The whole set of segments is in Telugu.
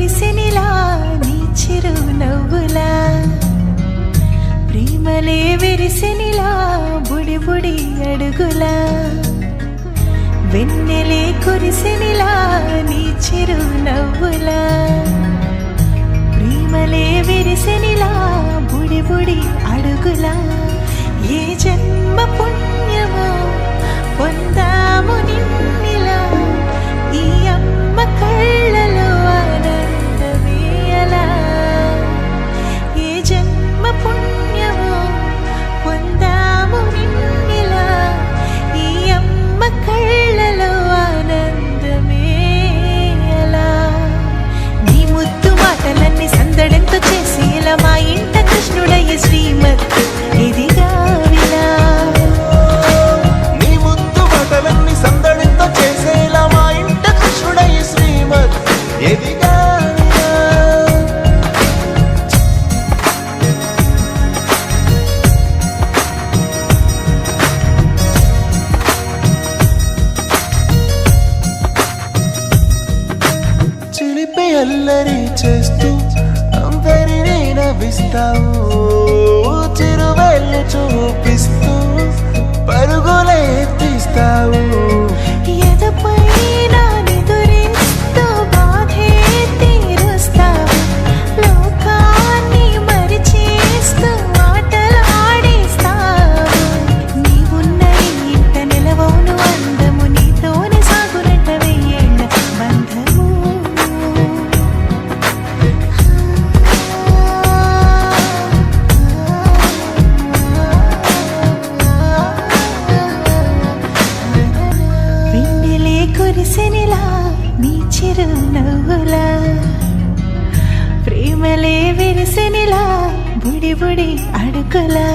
కురిసెనిలా నీ చిరు నవ్వులా ప్రేమలే విరిసెనిలా బుడి బుడి అడుగులా వెన్నెలే కురిసెనిలా నీ చిరు నవ్వులా ప్రేమలే విరిసెనిలా బుడి బుడి అడుగులా ఏ జన్మ పుణ్యమో పొందాము నిన్నిలా ఈ అమ్మ కళ్ళలో ఆనందమే అలా ఏ జన్మ పుణ్యమో పొందాము నిన్నిలా ఈ అమ్మ కళ్ళలో ఆనందమే అలా నీ ముద్దు మాటలన్నీ సందడంతో చేసి ఇలా మా ఇంట కృష్ణుడయ్య శ్రీమత్ ఇదిగా విలా నీ ముద్దు మాటలన్నీ సందడితో చేసేలా మా ఇంట కృష్ణుడయ్య శ్రీమత్ ఎదిగా చిలిపి అల్లరి చేస్తూ అందరినీ నవ్విస్తావు చిరువేళ్ళు చూపిస్తూ పరుగులే తీస్తావు ఎదపై నా నిదురిస్తూ బాధే తీరుస్తావు లోకాన్ని మరిచేస్తూ ఆటలు ఆడిస్తావు నీవున్న ఇంట నిలవవును అందము నీతోనే సాగునట్ట వెయ్యేళ్ళ బంధము వెన్నెలే కురిసెనిలా నీ చిరు నవ్వులా ప్రేమలే విరిసెనిలా బుడి బుడి అడుగులా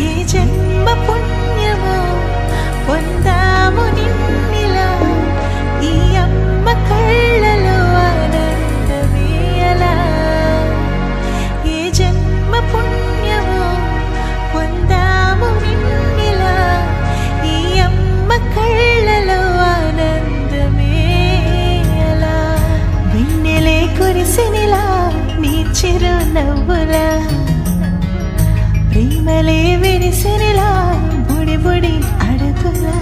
ఏ జన్మ పుణ్యమో పొందాము నిన్నిలా ఈ అమ్మ కళ్ళలో ఆనందమే అలా ఏ జన్మ పుణ్యమో పొందాము నిన్నిలా ఈ అమ్మ కళ్ళలో ఆనందమే అలా వెన్నెలే కురిసెనిలా నీ చిరు నవ్వులా ప్రేమలే విరిసెనిలా బుడి బుడి అడుగులా